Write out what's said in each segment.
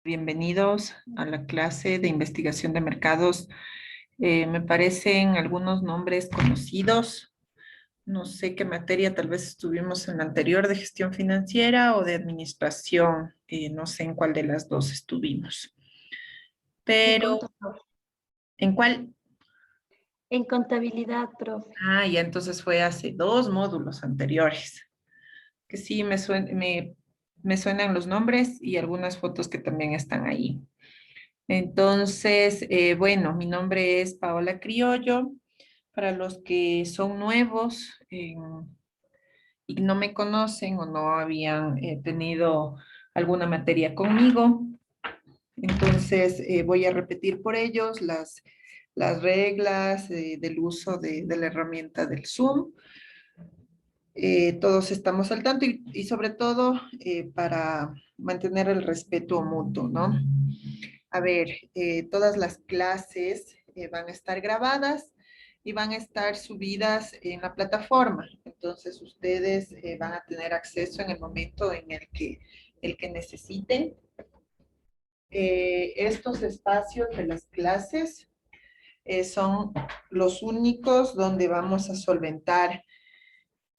Bienvenidos a la clase de investigación de mercados. Me parecen algunos nombres conocidos. No sé qué materia tal vez estuvimos en la anterior de gestión financiera o de administración. No sé en cuál de las dos estuvimos. En, Pero, conta- ¿en cuál? en contabilidad, profe. Ah, ya entonces fue hace dos módulos anteriores. Que sí, me suenan los nombres y algunas fotos que también están ahí. Entonces, bueno, mi nombre es Paola Criollo. Para los que son nuevos y no me conocen o no habían tenido alguna materia conmigo, entonces voy a repetir por ellos las reglas del uso de la herramienta del Zoom. Todos estamos al tanto y sobre todo para mantener el respeto mutuo, ¿no? A ver, todas las clases van a estar grabadas y van a estar subidas en la plataforma. Entonces, ustedes van a tener acceso en el momento en el que necesiten. Estos espacios de las clases son los únicos donde vamos a solventar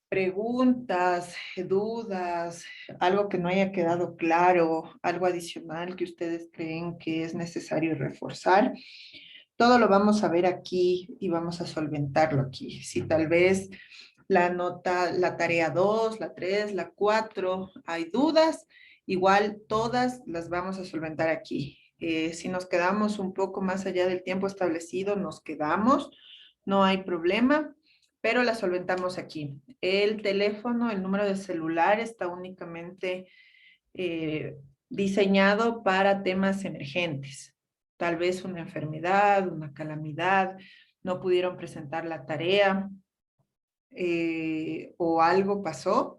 preguntas, dudas, algo que no haya quedado claro, algo adicional que ustedes creen que es necesario reforzar. Todo lo vamos a ver aquí y vamos a solventarlo aquí. Si tal vez la nota, la tarea 2, la 3, la 4, hay dudas, igual todas las vamos a solventar aquí. Si nos quedamos un poco más allá del tiempo establecido, nos quedamos, no hay problema, pero la solventamos aquí. El teléfono, el número de celular está únicamente eh, diseñado para temas emergentes. Tal vez una enfermedad, una calamidad, no pudieron presentar la tarea o algo pasó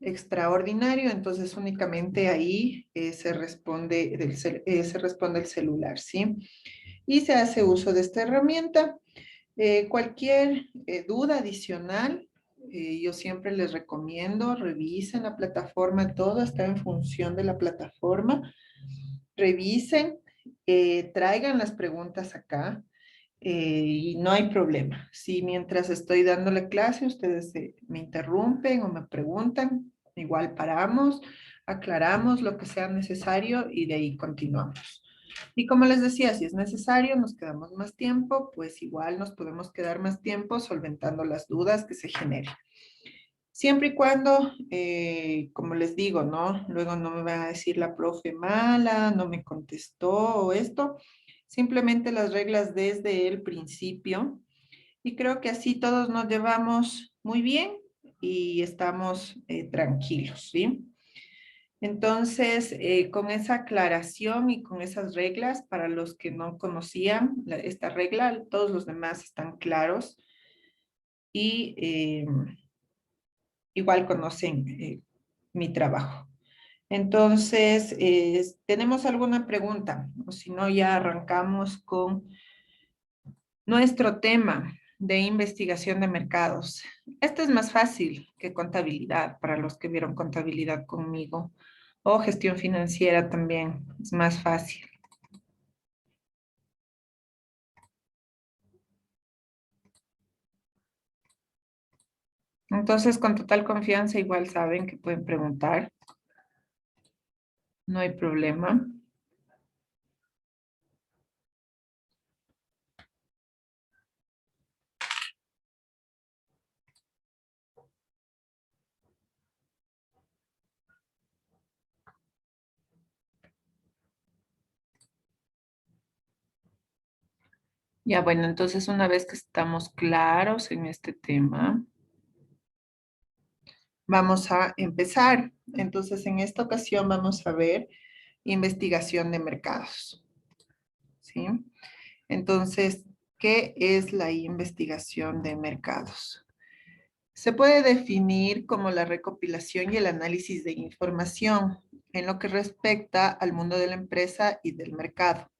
extraordinario, entonces únicamente ahí se responde se responde el celular, ¿sí? Y se hace uso de esta herramienta. Cualquier duda adicional, yo siempre les recomiendo, revisen la plataforma, todo está en función de la plataforma. Revisen, traigan las preguntas acá y no hay problema. Si mientras estoy dando la clase ustedes me interrumpen o me preguntan, igual paramos, aclaramos lo que sea necesario y de ahí continuamos. Y como les decía, si es necesario, nos quedamos más tiempo, pues igual nos podemos quedar más tiempo solventando las dudas que se generen. Siempre y cuando, como les digo, ¿no? Luego no me van a decir la profe mala, no me contestó o esto. Simplemente las reglas desde el principio. Y creo que así todos nos llevamos muy bien y estamos tranquilos, ¿sí? Entonces, con esa aclaración y con esas reglas, para los que no conocían esta regla, todos los demás están claros y igual conocen mi trabajo. Entonces, ¿tenemos alguna pregunta? O si no, ya arrancamos con nuestro tema de investigación de mercados. Esto es más fácil que contabilidad para los que vieron contabilidad conmigo o gestión financiera también. Es más fácil. Entonces, con total confianza, igual saben que pueden preguntar. No hay problema. Ya, bueno, entonces una vez que estamos claros en este tema, vamos a empezar. Entonces, en esta ocasión vamos a ver investigación de mercados. ¿Sí? Entonces, ¿qué es la investigación de mercados? Se puede definir como la recopilación y el análisis de información en lo que respecta al mundo de la empresa y del mercado,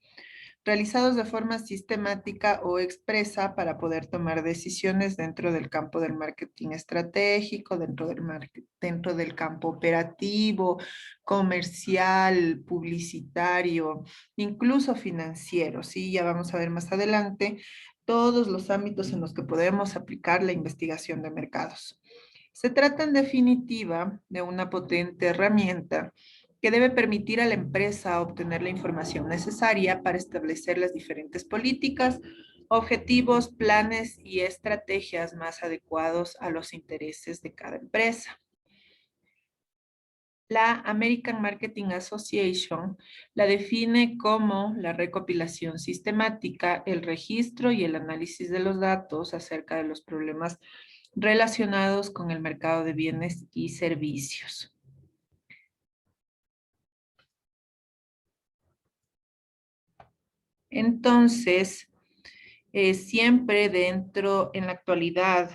realizados de forma sistemática o expresa para poder tomar decisiones dentro del campo del marketing estratégico, dentro del campo operativo, comercial, publicitario, incluso financiero, ¿sí? Ya vamos a ver más adelante todos los ámbitos en los que podemos aplicar la investigación de mercados. Se trata en definitiva de una potente herramienta que debe permitir a la empresa obtener la información necesaria para establecer las diferentes políticas, objetivos, planes y estrategias más adecuados a los intereses de cada empresa. La American Marketing Association la define como la recopilación sistemática, el registro y el análisis de los datos acerca de los problemas relacionados con el mercado de bienes y servicios. Entonces, siempre en la actualidad,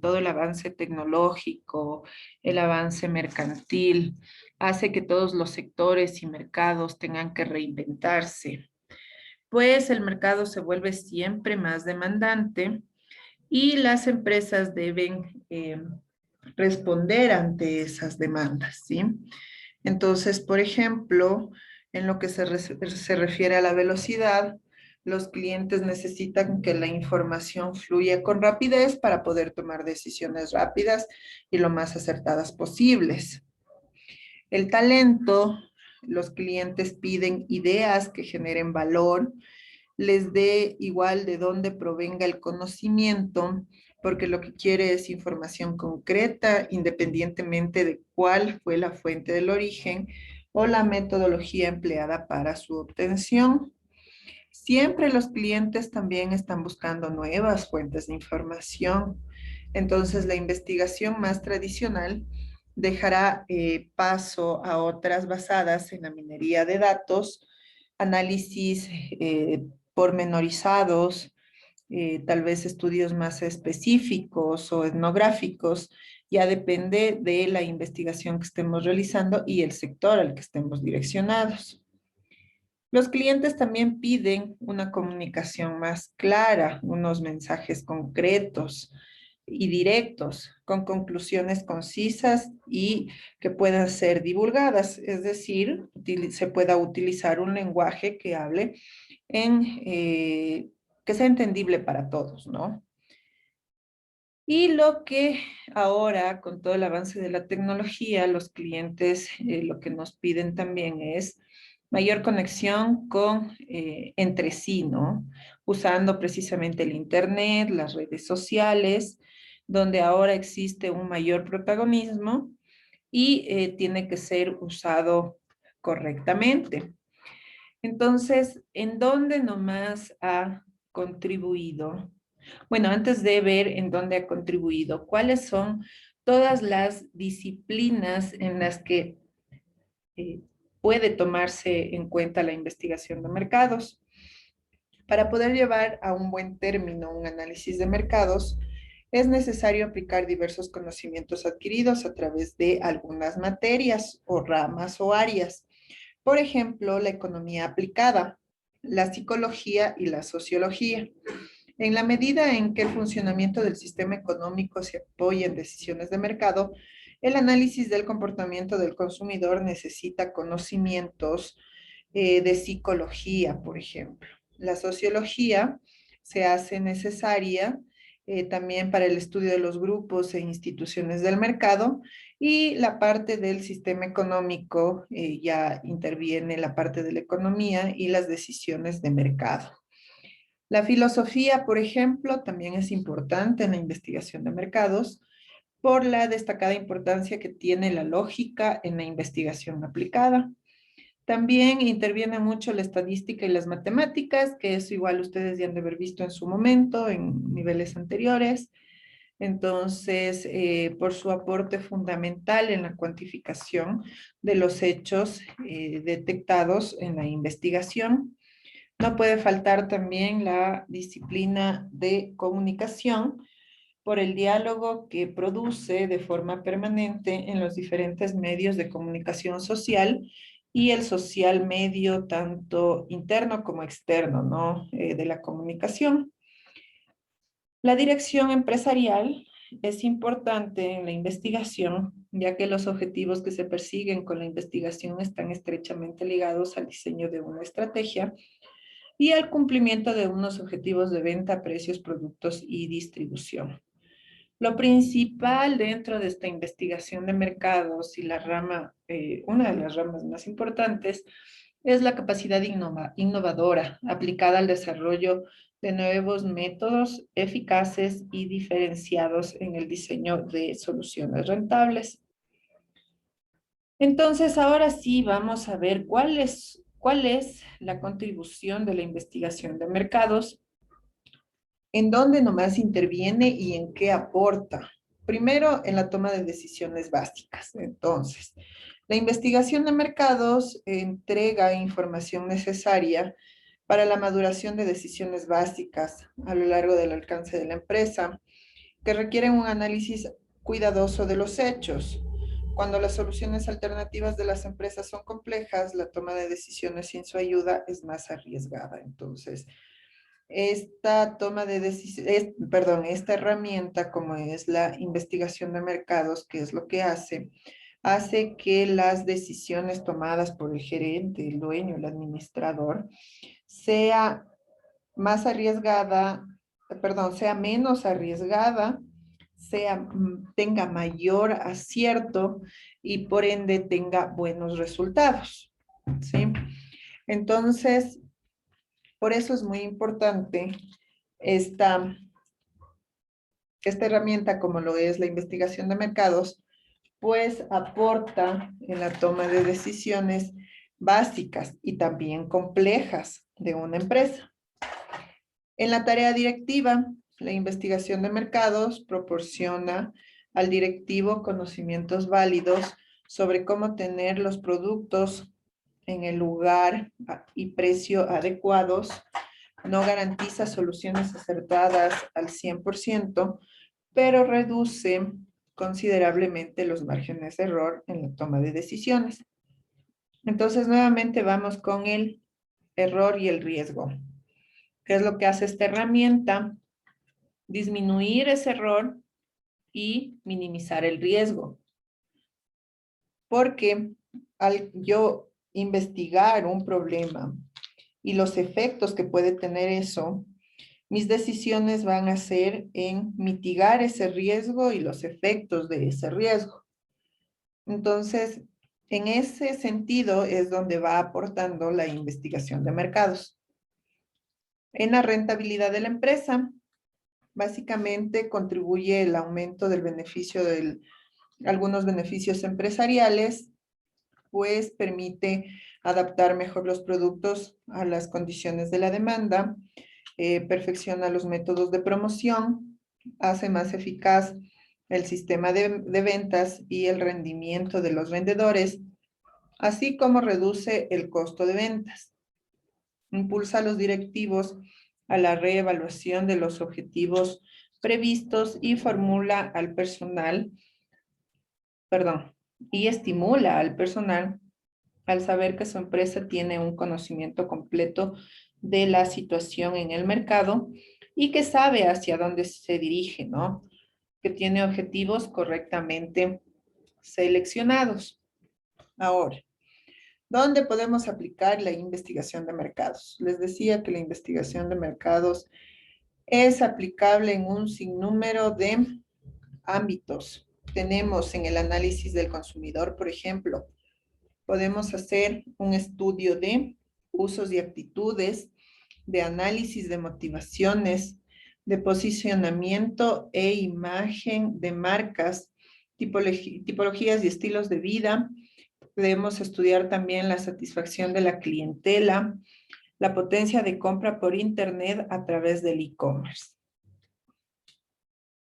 todo el avance tecnológico, el avance mercantil, hace que todos los sectores y mercados tengan que reinventarse, pues el mercado se vuelve siempre más demandante y las empresas deben responder ante esas demandas, ¿sí? Entonces, por ejemplo, en lo que se refiere a la velocidad, los clientes necesitan que la información fluya con rapidez para poder tomar decisiones rápidas y lo más acertadas posibles. El talento, los clientes piden ideas que generen valor, les dé igual de dónde provenga el conocimiento, porque lo que quiere es información concreta, independientemente de cuál fue la fuente del origen o la metodología empleada para su obtención. Siempre los clientes también están buscando nuevas fuentes de información. Entonces, la investigación más tradicional dejará paso a otras basadas en la minería de datos, análisis pormenorizados, tal vez estudios más específicos o etnográficos, ya depende de la investigación que estemos realizando y el sector al que estemos direccionados. Los clientes también piden una comunicación más clara, unos mensajes concretos y directos, con conclusiones concisas y que puedan ser divulgadas, es decir, se pueda utilizar un lenguaje que hable que sea entendible para todos, ¿no? Y lo que ahora, con todo el avance de la tecnología, los clientes lo que nos piden también es mayor conexión entre sí, ¿no? Usando precisamente el Internet, las redes sociales, donde ahora existe un mayor protagonismo y tiene que ser usado correctamente. Entonces, ¿en dónde nomás ha contribuido? Bueno, antes de ver en dónde ha contribuido, ¿cuáles son todas las disciplinas en las que eh, puede tomarse en cuenta la investigación de mercados? Para poder llevar a un buen término un análisis de mercados, es necesario aplicar diversos conocimientos adquiridos a través de algunas materias o ramas o áreas. Por ejemplo, la economía aplicada, la psicología y la sociología. En la medida en que el funcionamiento del sistema económico se apoya en decisiones de mercado, el análisis del comportamiento del consumidor necesita conocimientos de psicología, por ejemplo. La sociología se hace necesaria también para el estudio de los grupos e instituciones del mercado y la parte del sistema económico ya interviene la parte de la economía y las decisiones de mercado. La filosofía, por ejemplo, también es importante en la investigación de mercados por la destacada importancia que tiene la lógica en la investigación aplicada. También interviene mucho la estadística y las matemáticas, que eso igual ustedes ya han de haber visto en su momento, en niveles anteriores. Entonces, por su aporte fundamental en la cuantificación de los hechos detectados en la investigación. No puede faltar también la disciplina de comunicación por el diálogo que produce de forma permanente en los diferentes medios de comunicación social y el social medio, tanto interno como externo, ¿no? De la comunicación. La dirección empresarial es importante en la investigación, ya que los objetivos que se persiguen con la investigación están estrechamente ligados al diseño de una estrategia y al cumplimiento de unos objetivos de venta, precios, productos y distribución. Lo principal dentro de esta investigación de mercados y la rama, una de las ramas más importantes, es la capacidad innovadora aplicada al desarrollo de nuevos métodos eficaces y diferenciados en el diseño de soluciones rentables. Entonces, ahora sí vamos a ver cuál es la contribución de la investigación de mercados, en dónde nomás interviene y en qué aporta. Primero, en la toma de decisiones básicas. Entonces, la investigación de mercados entrega información necesaria para la maduración de decisiones básicas a lo largo del alcance de la empresa, que requieren un análisis cuidadoso de los hechos. Cuando las soluciones alternativas de las empresas son complejas, la toma de decisiones sin su ayuda es más arriesgada. Entonces, esta toma de decisiones, perdón, esta herramienta como es la investigación de mercados, que es lo que hace que las decisiones tomadas por el gerente, el dueño, el administrador, sea más arriesgada, perdón, sea menos arriesgada, tenga mayor acierto y por ende tenga buenos resultados, ¿sí? Entonces, por eso es muy importante esta, esta herramienta como lo es la investigación de mercados, pues aporta en la toma de decisiones básicas y también complejas de una empresa. En la tarea directiva, la investigación de mercados proporciona al directivo conocimientos válidos sobre cómo tener los productos en el lugar y precio adecuados. No garantiza soluciones acertadas al 100%, pero reduce considerablemente los márgenes de error en la toma de decisiones. Entonces, nuevamente vamos con el error y el riesgo. ¿Qué es lo que hace esta herramienta? Disminuir ese error y minimizar el riesgo. Porque al yo investigar un problema y los efectos que puede tener eso, mis decisiones van a ser en mitigar ese riesgo y los efectos de ese riesgo. Entonces, en ese sentido es donde va aportando la investigación de mercados. En la rentabilidad de la empresa, básicamente contribuye el aumento del beneficio de algunos beneficios empresariales, pues permite adaptar mejor los productos a las condiciones de la demanda, perfecciona los métodos de promoción, hace más eficaz el sistema de ventas y el rendimiento de los vendedores, así como reduce el costo de ventas. Impulsa a los directivos a la reevaluación de los objetivos previstos y formula al personal, perdón, y estimula al personal al saber que su empresa tiene un conocimiento completo de la situación en el mercado y que sabe hacia dónde se dirige, ¿no? Que tiene objetivos correctamente seleccionados. Ahora, ¿dónde podemos aplicar la investigación de mercados? Les decía que la investigación de mercados es aplicable en un sinnúmero de ámbitos. Tenemos en el análisis del consumidor, por ejemplo, podemos hacer un estudio de usos y actitudes, de análisis de motivaciones, de posicionamiento e imagen de marcas, tipologías y estilos de vida. Podemos estudiar también la satisfacción de la clientela, la potencia de compra por Internet a través del e-commerce.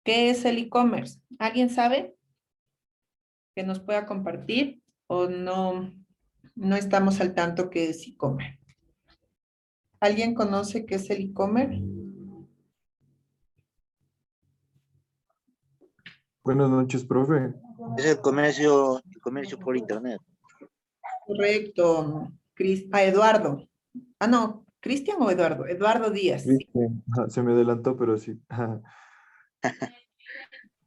¿Qué es el e-commerce? ¿Alguien sabe que nos pueda compartir o no estamos al tanto qué es e-commerce? ¿Alguien conoce qué es el e-commerce? Buenas noches, profe. Es el comercio por internet. Correcto, Eduardo. Ah, no, Cristian o Eduardo. Eduardo Díaz, sí. Cristian, ajá, se me adelantó, pero sí. Ajá.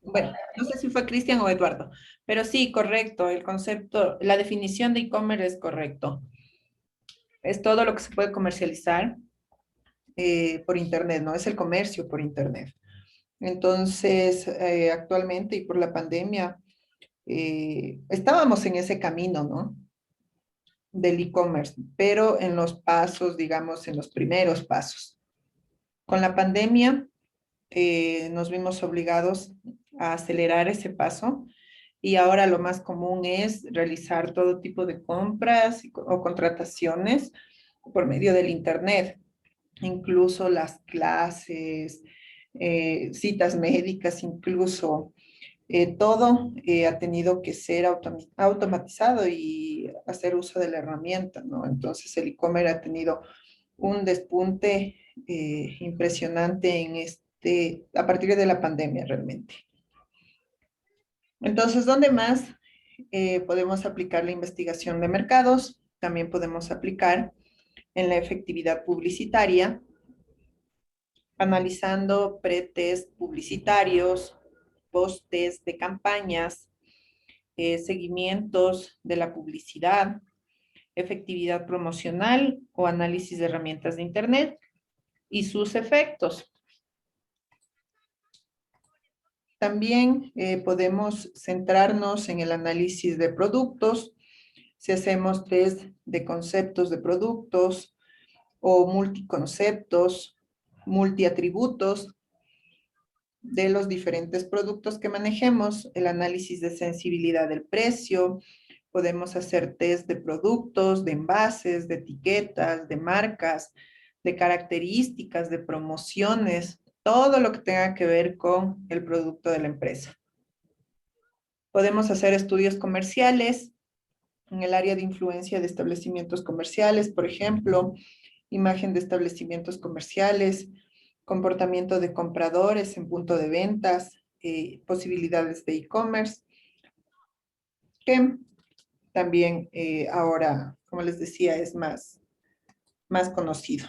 Bueno, no sé si fue Cristian o Eduardo, pero sí, correcto. El concepto, la definición de e-commerce es correcto. Es todo lo que se puede comercializar por Internet, ¿no? Es el comercio por Internet. Entonces, actualmente y por la pandemia, estábamos en ese camino, ¿no? Del e-commerce, pero en los pasos, digamos, en los primeros pasos. Con la pandemia nos vimos obligados a acelerar ese paso y ahora lo más común es realizar todo tipo de compras o contrataciones por medio del Internet, incluso las clases, citas médicas, incluso todo ha tenido que ser automatizado y hacer uso de la herramienta, ¿no? Entonces el e-commerce ha tenido un despunte impresionante a partir de la pandemia realmente. Entonces, ¿dónde más podemos aplicar la investigación de mercados? También podemos aplicar en la efectividad publicitaria, analizando pretest publicitarios, post-test de campañas, seguimientos de la publicidad, efectividad promocional o análisis de herramientas de Internet y sus efectos. También podemos centrarnos en el análisis de productos, si hacemos test de conceptos de productos o multiconceptos, multiatributos de los diferentes productos que manejemos, el análisis de sensibilidad del precio, podemos hacer test de productos, de envases, de etiquetas, de marcas, de características, de promociones, todo lo que tenga que ver con el producto de la empresa. Podemos hacer estudios comerciales en el área de influencia de establecimientos comerciales, por ejemplo, imagen de establecimientos comerciales, comportamiento de compradores en punto de ventas, posibilidades de e-commerce, que también ahora, como les decía, es más conocido.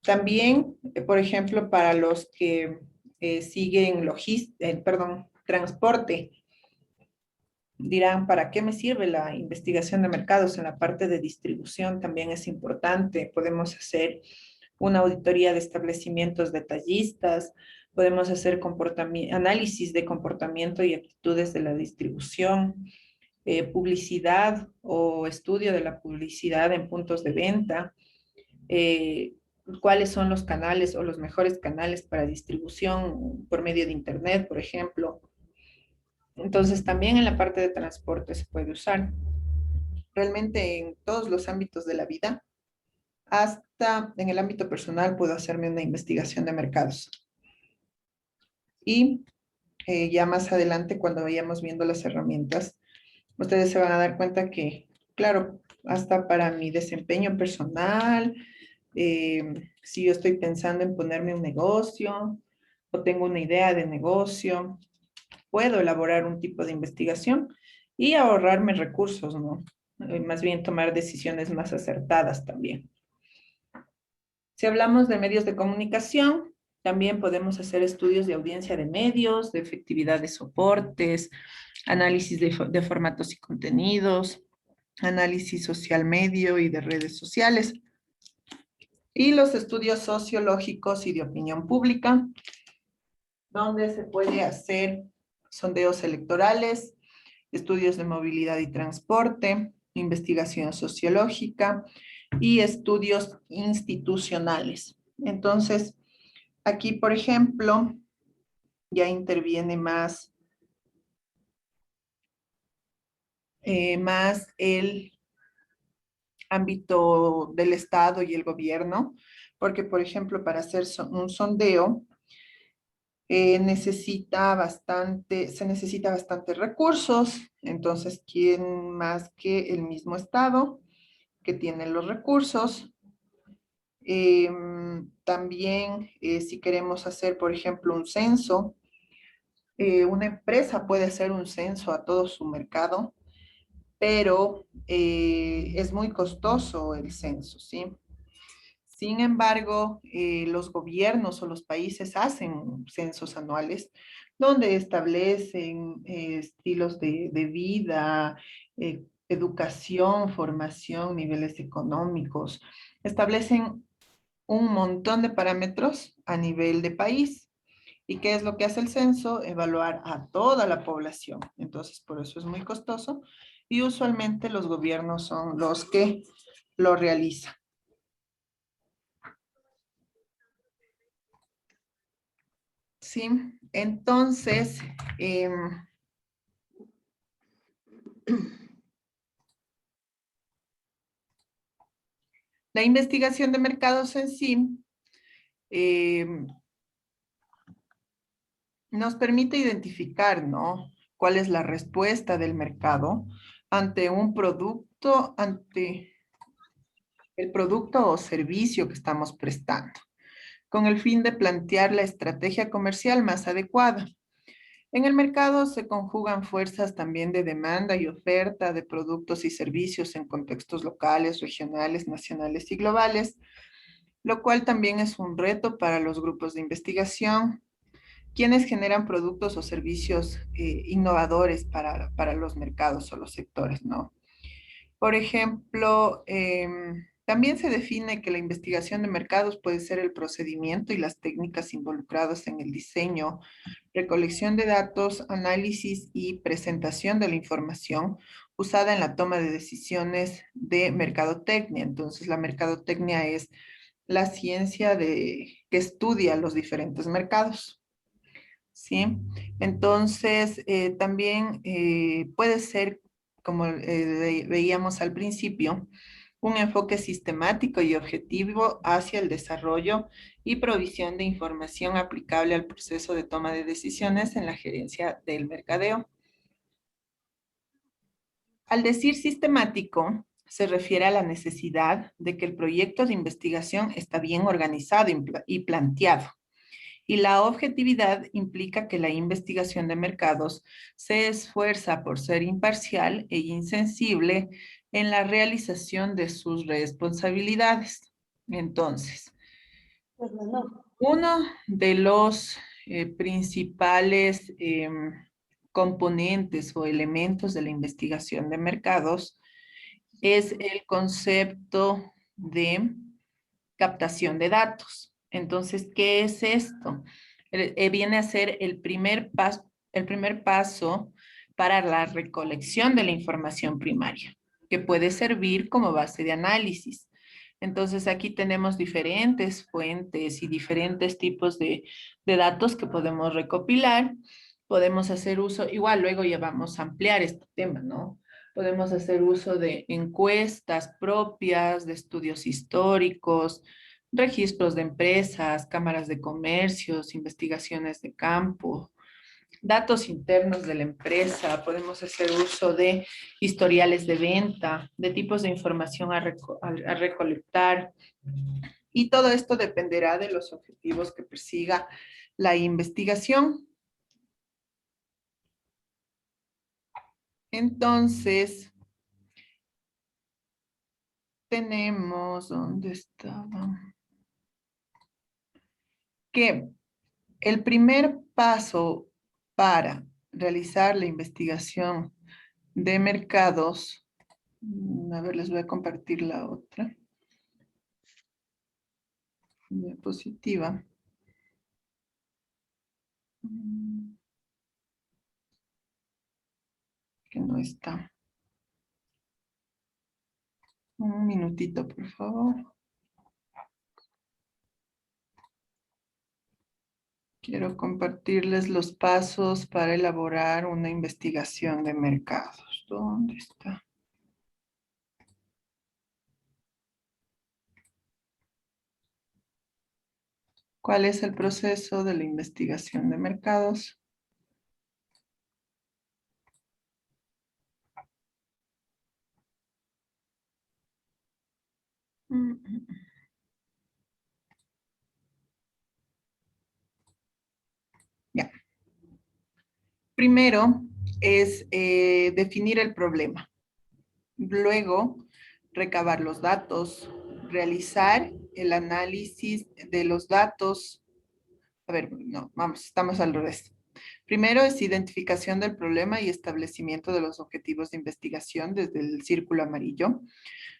También, por ejemplo, para los que siguen transporte, dirán, ¿para qué me sirve la investigación de mercados? En la parte de distribución también es importante. Podemos hacer una auditoría de establecimientos detallistas, podemos hacer análisis de comportamiento y actitudes de la distribución, publicidad o estudio de la publicidad en puntos de venta, cuáles son los canales o los mejores canales para distribución por medio de Internet, por ejemplo. Entonces, también en la parte de transporte se puede usar. Realmente en todos los ámbitos de la vida, hasta en el ámbito personal puedo hacerme una investigación de mercados. Y ya más adelante, cuando vayamos viendo las herramientas, ustedes se van a dar cuenta que, claro, hasta para mi desempeño personal, si yo estoy pensando en ponerme un negocio o tengo una idea de negocio, puedo elaborar un tipo de investigación y ahorrarme recursos, ¿no? Más bien tomar decisiones más acertadas también. Si hablamos de medios de comunicación, también podemos hacer estudios de audiencia de medios, de efectividad de soportes, análisis de formatos y contenidos, análisis social medio y de redes sociales. Y los estudios sociológicos y de opinión pública, donde se puede hacer sondeos electorales, estudios de movilidad y transporte, investigación sociológica y estudios institucionales. Entonces, aquí, por ejemplo, ya interviene más el ámbito del Estado y el gobierno, porque, por ejemplo, para hacer un sondeo, se necesita bastante recursos, entonces, ¿quién más que el mismo Estado que tiene los recursos? También, si queremos hacer, por ejemplo, un censo, una empresa puede hacer un censo a todo su mercado pero es muy costoso el censo, ¿sí? Sin embargo, los gobiernos o los países hacen censos anuales donde establecen estilos de vida, educación, formación, niveles económicos. Establecen un montón de parámetros a nivel de país. ¿Y qué es lo que hace el censo? Evaluar a toda la población. Entonces, por eso es muy costoso y usualmente los gobiernos son los que lo realizan. Sí, entonces, la investigación de mercados en sí nos permite identificar, ¿no? ¿Cuál es la respuesta del mercado ante un producto, ante el producto o servicio que estamos prestando, con el fin de plantear la estrategia comercial más adecuada? En el mercado se conjugan fuerzas también de demanda y oferta de productos y servicios en contextos locales, regionales, nacionales y globales, lo cual también es un reto para los grupos de investigación, quienes generan productos o servicios innovadores para los mercados o los sectores, ¿no? Por ejemplo, también se define que la investigación de mercados puede ser el procedimiento y las técnicas involucradas en el diseño, recolección de datos, análisis y presentación de la información usada en la toma de decisiones de mercadotecnia. Entonces, la mercadotecnia es la ciencia que estudia los diferentes mercados, ¿sí? Entonces, también puede ser, como veíamos al principio, un enfoque sistemático y objetivo hacia el desarrollo y provisión de información aplicable al proceso de toma de decisiones en la gerencia del mercadeo. Al decir sistemático, se refiere a la necesidad de que el proyecto de investigación está bien organizado y planteado. Y la objetividad implica que la investigación de mercados se esfuerza por ser imparcial e insensible en la realización de sus responsabilidades. Entonces, uno de los principales componentes o elementos de la investigación de mercados es el concepto de captación de datos. Entonces, ¿qué es esto? Viene a ser el primer paso para la recolección de la información primaria, que puede servir como base de análisis. Entonces, aquí tenemos diferentes fuentes y diferentes tipos de datos que podemos recopilar. Podemos hacer uso, igual luego ya vamos a ampliar este tema, ¿no? Podemos hacer uso de encuestas propias, de estudios históricos, registros de empresas, cámaras de comercios, investigaciones de campo, datos internos de la empresa. Podemos hacer uso de historiales de venta, de tipos de información a recolectar. Y todo esto dependerá de los objetivos que persiga la investigación. Entonces, tenemos, ¿dónde estaba? Que el primer paso para realizar la investigación de mercados, a ver, les voy a compartir la otra diapositiva. Que no está. Un minutito, por favor. Quiero compartirles los pasos para elaborar una investigación de mercados. ¿Dónde está? ¿Cuál es el proceso de la investigación de mercados? Ya. Primero es definir el problema. Luego, recabar los datos, realizar el análisis de los datos. A ver, no, vamos, estamos al revés. Primero es identificación del problema y establecimiento de los objetivos de investigación desde el círculo amarillo.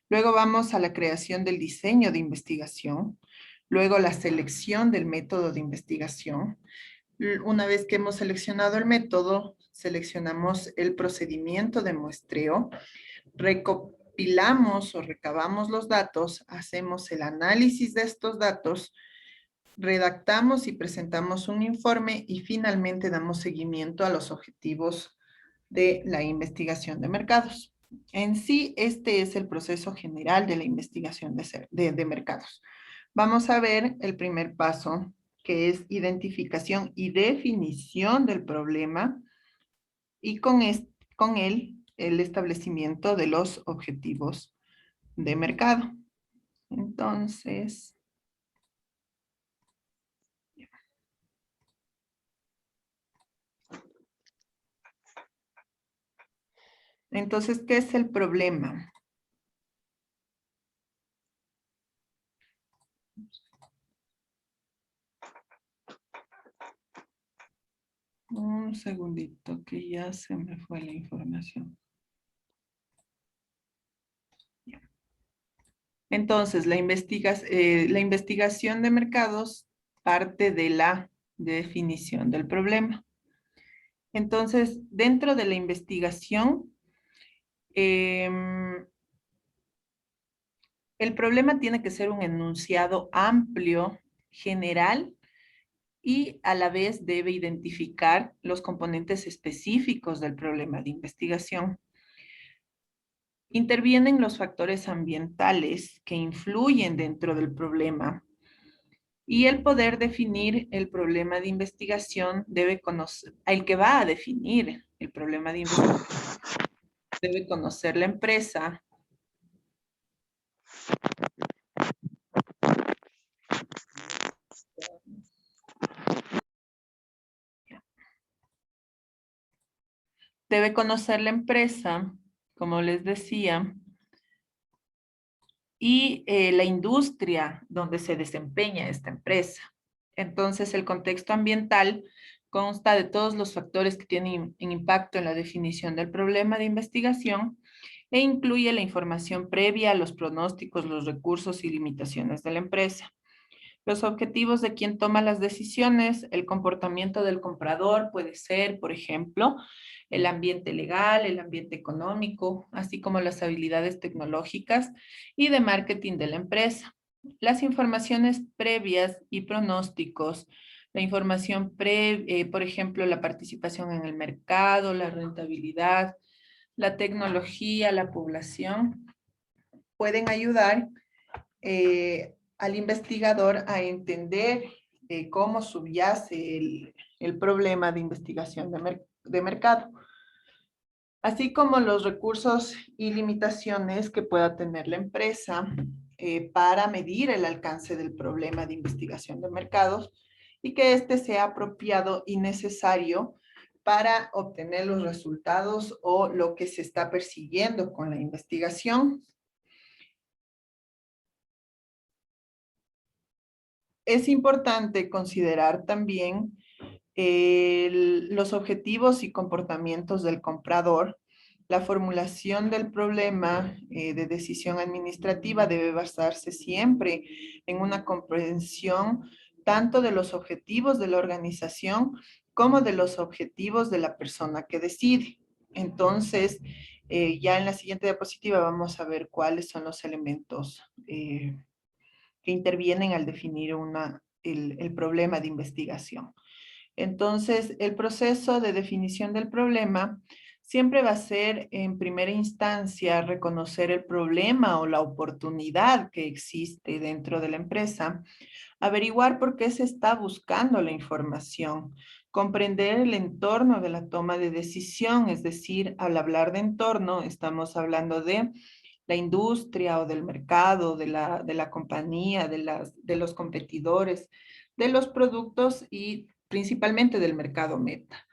Luego vamos a la creación del diseño de investigación. Luego la selección del método de investigación. Una vez que hemos seleccionado el método, seleccionamos el procedimiento de muestreo, recopilamos o recabamos los datos, hacemos el análisis de estos datos, redactamos y presentamos un informe y finalmente damos seguimiento a los objetivos de la investigación de mercados. En sí, este es el proceso general de la investigación de mercados. Vamos a ver el primer paso, que es identificación y definición del problema y con él el establecimiento de los objetivos de mercado. Entonces, ¿qué es el problema? Un segundito, que ya se me fue la información. Entonces, la investigación de mercados parte de la definición del problema. Entonces, dentro de la investigación, el problema tiene que ser un enunciado amplio, general, y a la vez debe identificar los componentes específicos del problema de investigación. Intervienen los factores ambientales que influyen dentro del problema y el poder definir el problema de investigación debe conocer, el que va a definir el problema de investigación debe conocer la empresa, debe conocer la empresa, como les decía, y la industria donde se desempeña esta empresa. Entonces, el contexto ambiental consta de todos los factores que tienen un impacto en la definición del problema de investigación e incluye la información previa, los pronósticos, los recursos y limitaciones de la empresa. Los objetivos de quien toma las decisiones, el comportamiento del comprador puede ser, por ejemplo, el ambiente legal, el ambiente económico, así como las habilidades tecnológicas y de marketing de la empresa. Las informaciones previas y pronósticos, la información por ejemplo, la participación en el mercado, la rentabilidad, la tecnología, la población, pueden ayudar al investigador a entender cómo subyace el problema de investigación de mercado, así como los recursos y limitaciones que pueda tener la empresa para medir el alcance del problema de investigación de mercados y que éste sea apropiado y necesario para obtener los resultados o lo que se está persiguiendo con la investigación. Es importante considerar también los objetivos y comportamientos del comprador. La formulación del problema de decisión administrativa debe basarse siempre en una comprensión tanto de los objetivos de la organización como de los objetivos de la persona que decide. Entonces, ya en la siguiente diapositiva vamos a ver cuáles son los elementos que intervienen al definir el problema de investigación. Entonces, el proceso de definición del problema siempre va a ser, en primera instancia, reconocer el problema o la oportunidad que existe dentro de la empresa, averiguar por qué se está buscando la información, comprender el entorno de la toma de decisión, es decir, al hablar de entorno, estamos hablando de la industria o del mercado, de la compañía, de los competidores, de los productos y principalmente del mercado meta.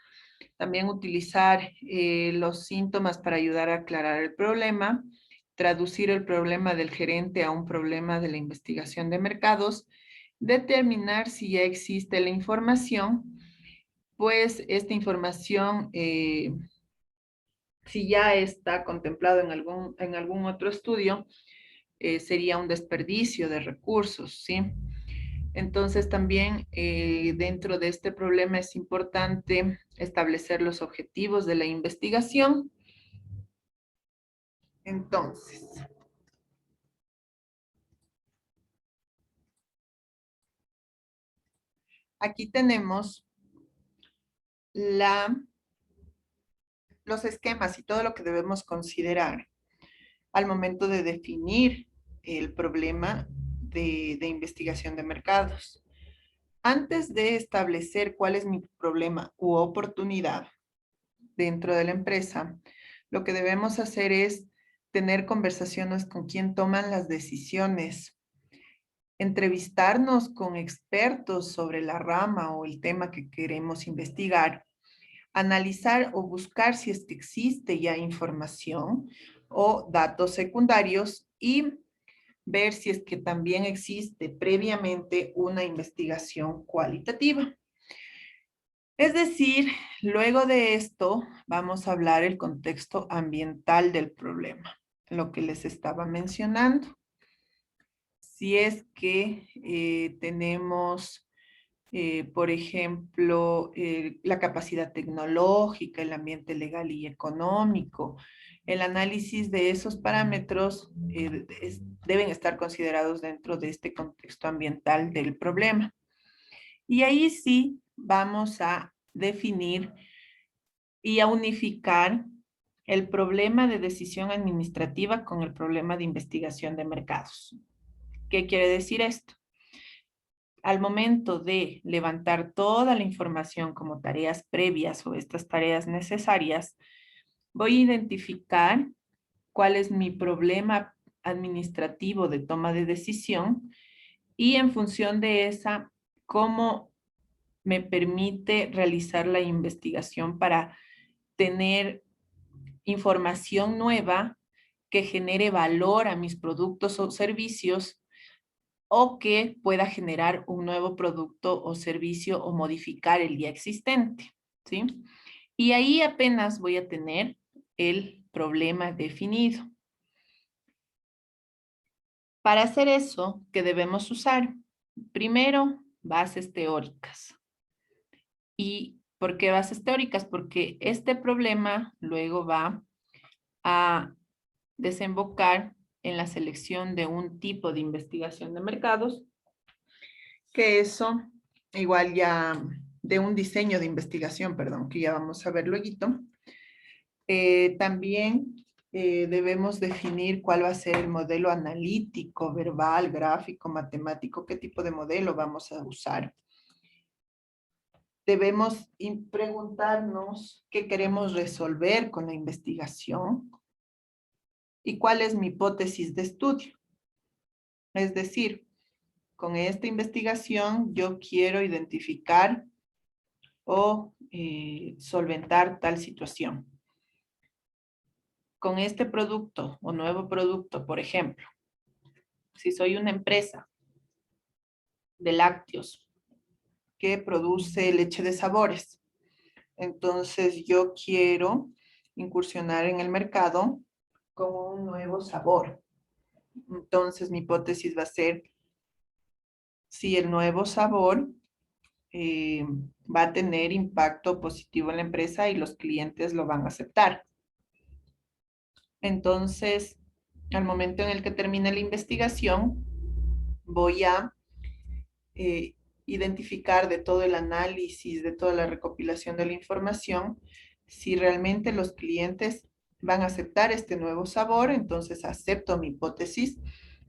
También utilizar los síntomas para ayudar a aclarar el problema, traducir el problema del gerente a un problema de la investigación de mercados, determinar si ya existe la información, pues esta información, si ya está contemplado en algún otro estudio, sería un desperdicio de recursos, ¿sí? Entonces también dentro de este problema es importante establecer los objetivos de la investigación. Entonces, aquí tenemos los esquemas y todo lo que debemos considerar al momento de definir el problema de investigación de mercados. Antes de establecer cuál es mi problema u oportunidad dentro de la empresa, lo que debemos hacer es tener conversaciones con quien toman las decisiones, entrevistarnos con expertos sobre la rama o el tema que queremos investigar, analizar o buscar si es que existe ya información o datos secundarios y ver si es que también existe previamente una investigación cualitativa. Es decir, luego de esto vamos a hablar el contexto ambiental del problema, lo que les estaba mencionando. Si es que tenemos, por ejemplo, la capacidad tecnológica, el ambiente legal y económico, el análisis de esos parámetros deben estar considerados dentro de este contexto ambiental del problema. Y ahí sí vamos a definir y a unificar el problema de decisión administrativa con el problema de investigación de mercados. ¿Qué quiere decir esto? Al momento de levantar toda la información como tareas previas o estas tareas necesarias, voy a identificar cuál es mi problema administrativo de toma de decisión y en función de esa, cómo me permite realizar la investigación para tener información nueva que genere valor a mis productos o servicios o que pueda generar un nuevo producto o servicio o modificar el ya existente, ¿sí? Y ahí apenas voy a tener el problema definido. Para hacer eso, ¿qué debemos usar? Primero, bases teóricas. ¿Y por qué bases teóricas? Porque este problema luego va a desembocar en la selección de un tipo de investigación de mercados, que eso igual ya de un diseño de investigación, perdón, que ya vamos a ver luego. También debemos definir cuál va a ser el modelo analítico, verbal, gráfico, matemático, qué tipo de modelo vamos a usar. Debemos preguntarnos qué queremos resolver con la investigación y cuál es mi hipótesis de estudio. Es decir, con esta investigación yo quiero identificar o solventar tal situación. Con este producto o nuevo producto, por ejemplo, si soy una empresa de lácteos que produce leche de sabores, entonces yo quiero incursionar en el mercado con un nuevo sabor. Entonces mi hipótesis va a ser si el nuevo sabor va a tener impacto positivo en la empresa y los clientes lo van a aceptar. Entonces, al momento en el que termine la investigación, voy a identificar de todo el análisis, de toda la recopilación de la información, si realmente los clientes van a aceptar este nuevo sabor, entonces acepto mi hipótesis.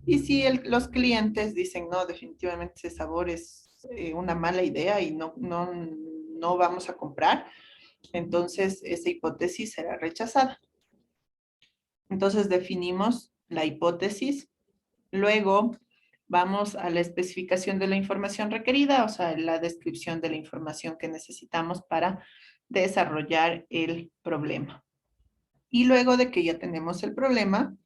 Y si los clientes dicen, no, definitivamente ese sabor es una mala idea y no vamos a comprar, entonces esa hipótesis será rechazada. Entonces definimos la hipótesis, luego vamos a la especificación de la información requerida, o sea, la descripción de la información que necesitamos para desarrollar el problema. Y luego de que ya tenemos el problema,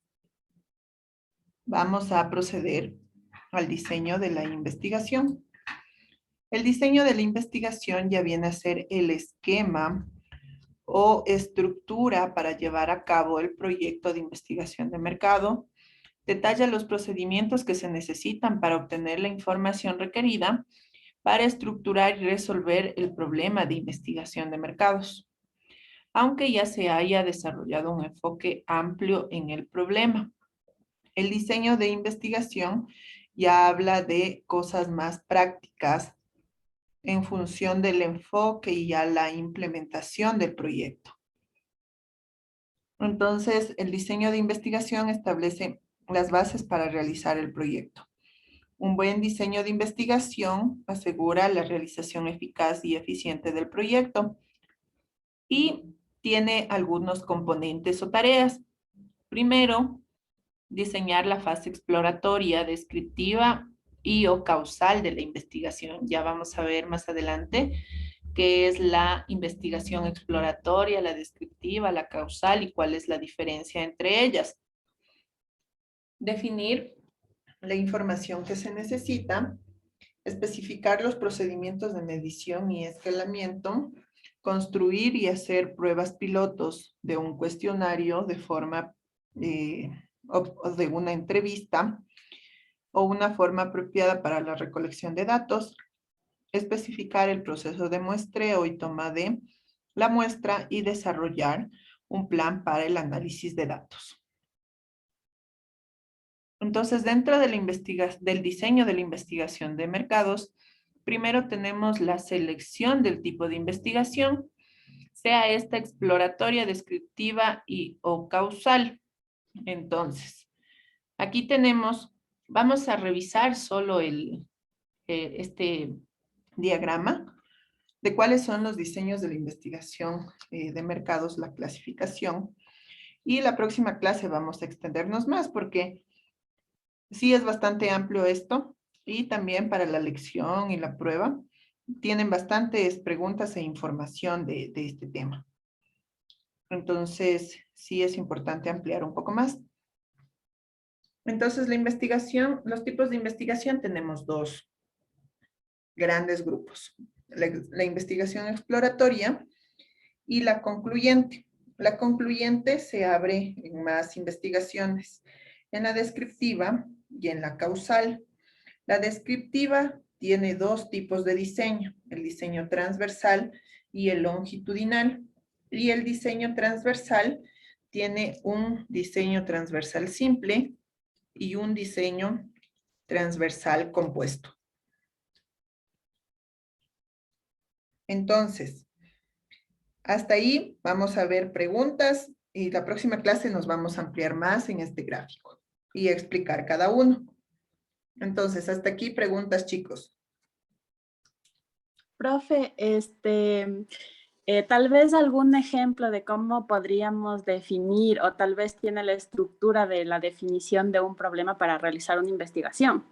vamos a proceder al diseño de la investigación. El diseño de la investigación ya viene a ser el esquema o estructura para llevar a cabo el proyecto de investigación de mercado. Detalla los procedimientos que se necesitan para obtener la información requerida para estructurar y resolver el problema de investigación de mercados, aunque ya se haya desarrollado un enfoque amplio en el problema. El diseño de investigación ya habla de cosas más prácticas en función del enfoque y ya la implementación del proyecto. Entonces, el diseño de investigación establece las bases para realizar el proyecto. Un buen diseño de investigación asegura la realización eficaz y eficiente del proyecto y tiene algunos componentes o tareas. Primero, diseñar la fase exploratoria, descriptiva y o causal de la investigación. Ya vamos a ver más adelante qué es la investigación exploratoria, la descriptiva, la causal y cuál es la diferencia entre ellas. Definir la información que se necesita, especificar los procedimientos de medición y escalamiento, construir y hacer pruebas pilotos de un cuestionario de forma o de una entrevista o una forma apropiada para la recolección de datos, especificar el proceso de muestreo y toma de la muestra y desarrollar un plan para el análisis de datos. Entonces, dentro de del diseño de la investigación de mercados, primero tenemos la selección del tipo de investigación, sea esta exploratoria, descriptiva y o causal. Entonces, aquí vamos a revisar solo este diagrama de cuáles son los diseños de la investigación de mercados, la clasificación. Y la próxima clase vamos a extendernos más porque sí es bastante amplio esto y también para la lección y la prueba tienen bastantes preguntas e información de este tema. Entonces, sí es importante ampliar un poco más. Entonces, la investigación, los tipos de investigación tenemos dos grandes grupos. La investigación exploratoria y la concluyente. La concluyente se abre en más investigaciones, en la descriptiva y en la causal. La descriptiva tiene dos tipos de diseño, el diseño transversal y el longitudinal. Y el diseño transversal tiene un diseño transversal simple y un diseño transversal compuesto. Entonces, hasta ahí vamos a ver preguntas y la próxima clase nos vamos a ampliar más en este gráfico y explicar cada uno. Entonces, hasta aquí preguntas, chicos. Profe, tal vez algún ejemplo de cómo podríamos definir o tal vez tiene la estructura de la definición de un problema para realizar una investigación.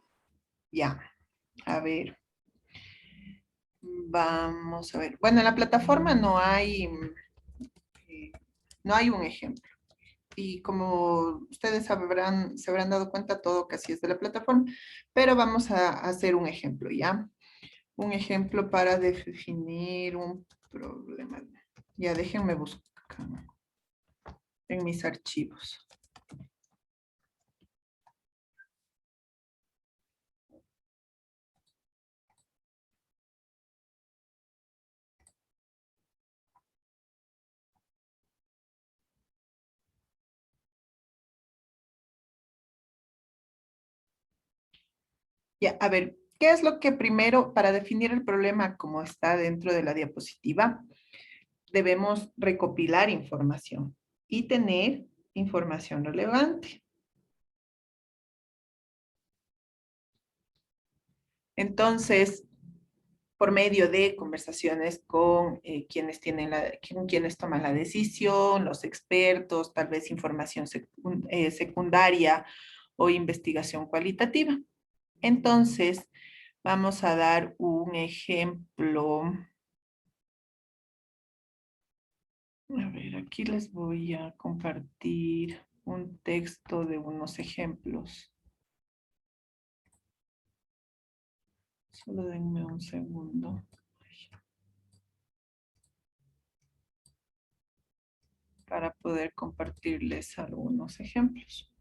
Ya, a ver. Vamos a ver. Bueno, en la plataforma no hay un ejemplo. Y como ustedes se habrán dado cuenta, todo casi es de la plataforma, pero vamos a hacer un ejemplo, ¿ya? Un ejemplo para definir un problema. Ya, déjenme buscar en mis archivos. Ya, a ver, ¿qué es lo que primero, para definir el problema como está dentro de la diapositiva? Debemos recopilar información y tener información relevante. Entonces, por medio de conversaciones con quienes toman la decisión, los expertos, tal vez información secundaria o investigación cualitativa. Entonces, vamos a dar un ejemplo A ver, aquí les voy a compartir un texto de unos ejemplos. Solo denme un segundo. Para poder compartirles algunos ejemplos.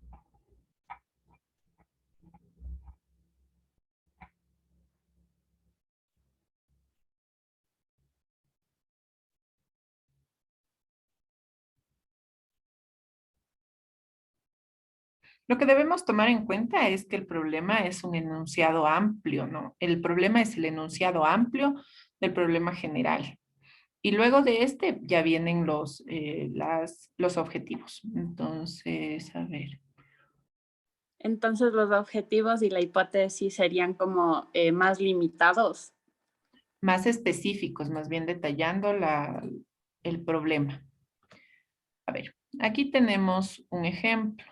Lo que debemos tomar en cuenta es que el problema es un enunciado amplio, ¿no? El problema es el enunciado amplio del problema general. Y luego de este ya vienen los objetivos. Entonces, a ver. Entonces los objetivos y la hipótesis serían como más limitados. Más específicos, más bien detallando el problema. A ver, aquí tenemos un ejemplo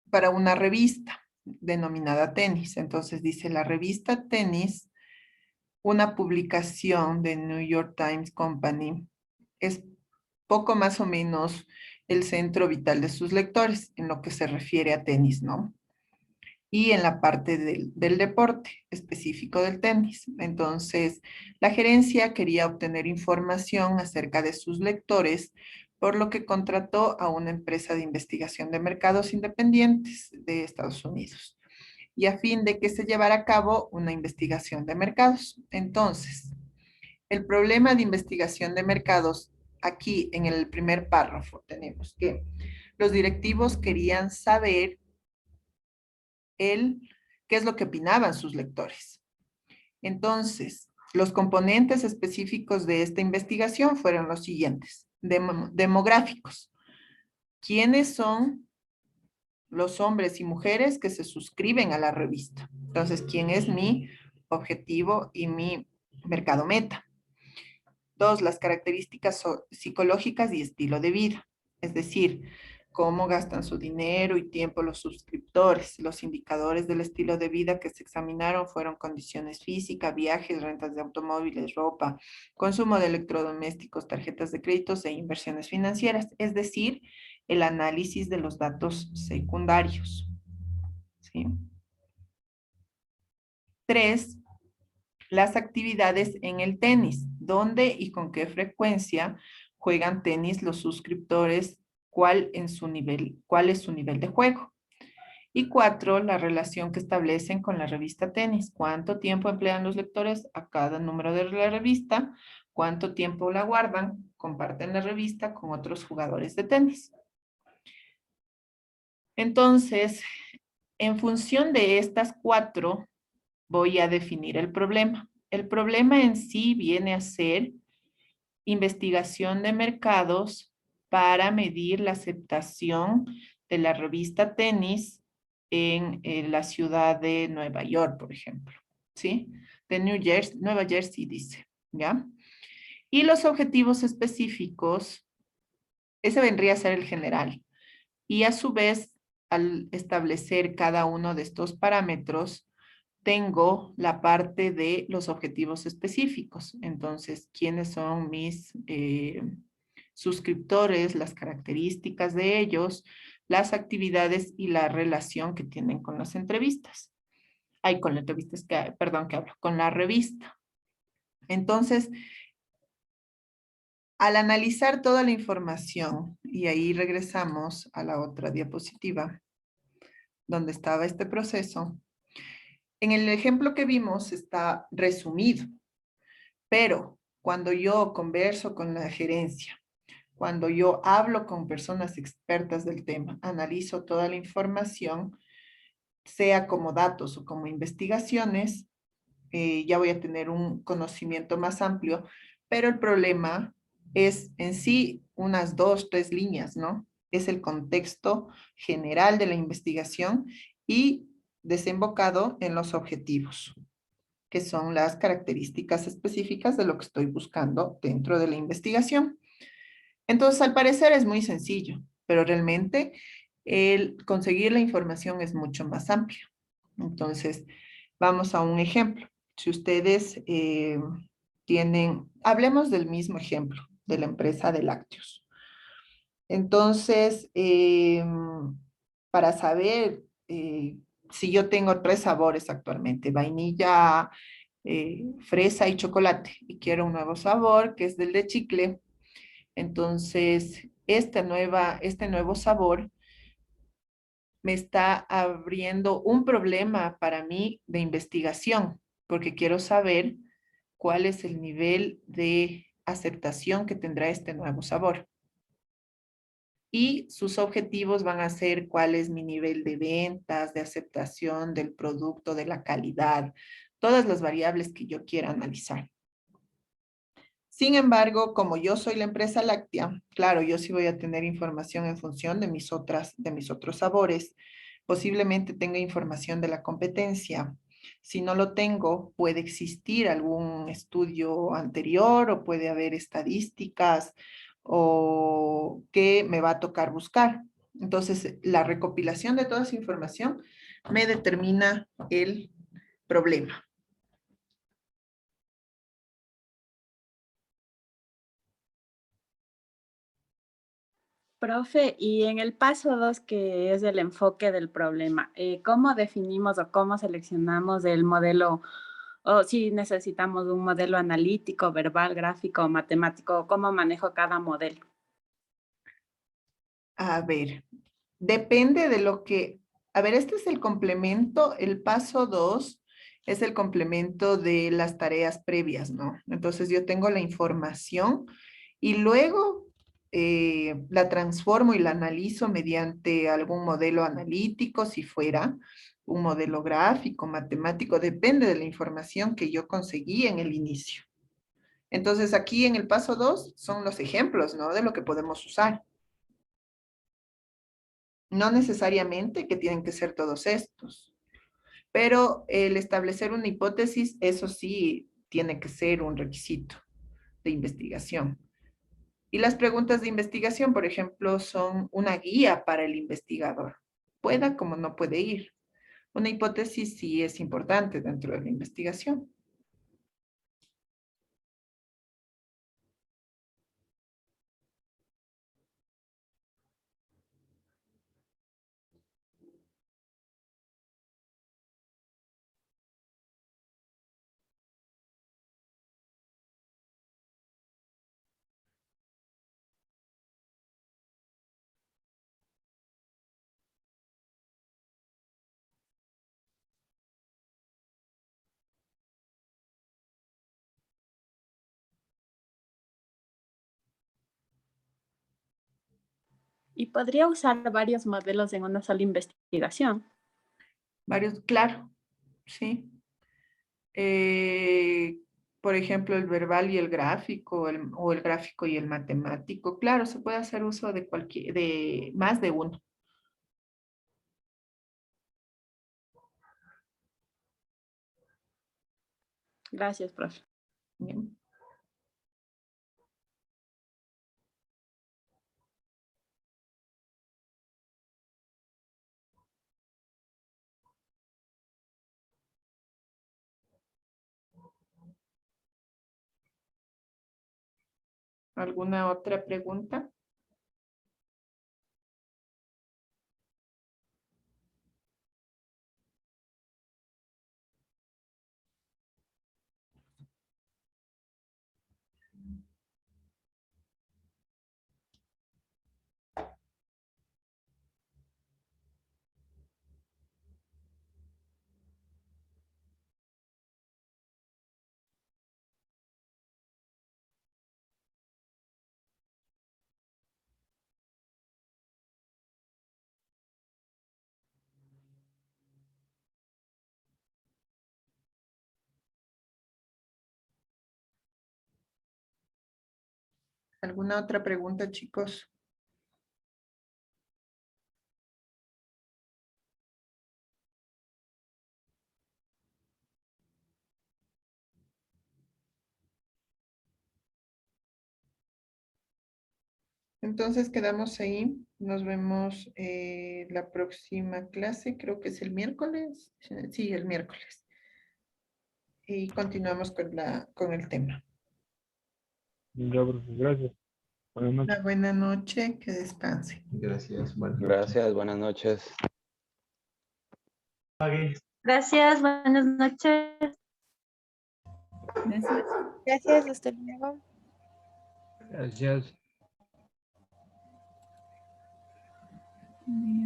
para una revista denominada Tenis. Entonces dice la revista Tenis, una publicación de New York Times Company, es poco más o menos el centro vital de sus lectores en lo que se refiere a tenis, ¿no? Y en la parte del deporte específico del tenis. Entonces, la gerencia quería obtener información acerca de sus lectores, por lo que contrató a una empresa de investigación de mercados independientes de Estados Unidos y a fin de que se llevara a cabo una investigación de mercados. Entonces, el problema de investigación de mercados, aquí en el primer párrafo tenemos que los directivos querían saber qué es lo que opinaban sus lectores. Entonces, los componentes específicos de esta investigación fueron los siguientes. Demográficos. ¿Quiénes son los hombres y mujeres que se suscriben a la revista? Entonces, ¿quién es mi objetivo y mi mercado meta? 2, las características psicológicas y estilo de vida. Es decir, cómo gastan su dinero y tiempo los suscriptores. Los indicadores del estilo de vida que se examinaron fueron condiciones físicas, viajes, rentas de automóviles, ropa, consumo de electrodomésticos, tarjetas de créditos e inversiones financieras. Es decir, el análisis de los datos secundarios. ¿Sí? 3, las actividades en el tenis, dónde y con qué frecuencia juegan tenis los suscriptores, cuál es su nivel de juego. Y 4, la relación que establecen con la revista Tenis. ¿Cuánto tiempo emplean los lectores a cada número de la revista? ¿Cuánto tiempo la guardan? Comparten la revista con otros jugadores de tenis. Entonces, en función de estas 4, voy a definir el problema. El problema en sí viene a ser investigación de mercados para medir la aceptación de la revista Tenis en la ciudad de Nueva York, por ejemplo, ¿sí? De Nueva Jersey dice, ¿ya? Y los objetivos específicos, ese vendría a ser el general. Y a su vez, al establecer cada uno de estos parámetros, tengo la parte de los objetivos específicos. Entonces, ¿quiénes son mis suscriptores, las características de ellos, las actividades y la relación que tienen con las entrevistas? Con las entrevistas con la revista. Entonces, al analizar toda la información, y ahí regresamos a la otra diapositiva, donde estaba este proceso, en el ejemplo que vimos está resumido, pero cuando yo converso con la gerencia, cuando yo hablo con personas expertas del tema, analizo toda la información, sea como datos o como investigaciones, ya voy a tener un conocimiento más amplio, pero el problema es en sí unas 2, 3 líneas, ¿no? Es el contexto general de la investigación y desembocado en los objetivos, que son las características específicas de lo que estoy buscando dentro de la investigación. Entonces, al parecer es muy sencillo, pero realmente el conseguir la información es mucho más amplio. Entonces, Vamos a un ejemplo. Si ustedes tienen, hablemos del mismo ejemplo, de la empresa de lácteos. Entonces, para saber si yo tengo 3 sabores actualmente, vainilla, fresa y chocolate, y quiero un nuevo sabor que es del de chicle, entonces este nuevo sabor me está abriendo un problema para mí de investigación, porque quiero saber cuál es el nivel de aceptación que tendrá este nuevo sabor. Y sus objetivos van a ser cuál es mi nivel de ventas, de aceptación del producto, de la calidad, todas las variables que yo quiera analizar. Sin embargo, como yo soy la empresa láctea, claro, yo sí voy a tener información en función de mis otros sabores. Posiblemente tenga información de la competencia. Si no lo tengo, puede existir algún estudio anterior o puede haber estadísticas o que me va a tocar buscar. Entonces, la recopilación de toda esa información me determina el problema. Profe, y en el paso 2, que es el enfoque del problema, ¿cómo definimos o cómo seleccionamos el modelo, o si necesitamos un modelo analítico, verbal, gráfico, matemático, cómo manejo cada modelo? A ver, depende de lo que, a ver, este es el complemento, el paso 2 es el complemento de las tareas previas, ¿no? Entonces yo tengo la información y luego la transformo y la analizo mediante algún modelo analítico, si fuera un modelo gráfico, matemático, depende de la información que yo conseguí en el inicio. Entonces aquí en el paso 2 son los ejemplos, ¿no? De lo que podemos usar. No necesariamente que tienen que ser todos estos, pero el establecer una hipótesis, eso sí, tiene que ser un requisito de investigación. Y las preguntas de investigación, por ejemplo, son una guía para el investigador, pueda como no puede ir. Una hipótesis sí es importante dentro de la investigación. Y podría usar varios modelos en una sola investigación. Varios, claro, sí. Eh, por ejemplo, el verbal y el gráfico, o el gráfico y el matemático. Claro, se puede hacer uso de de más de uno. Gracias, profe. Bien. ¿Alguna otra pregunta? ¿Alguna otra pregunta, chicos? Entonces quedamos ahí. Nos vemos la próxima clase. Creo que es el miércoles. Sí, el miércoles. y continuamos con el tema. Ya, profe, gracias. Buenas noches. Una buena noche, que descanse. Gracias. Buenas noches. Gracias, buenas noches. Gracias, buenas noches. Gracias. Gracias, hasta luego. Gracias. Bien.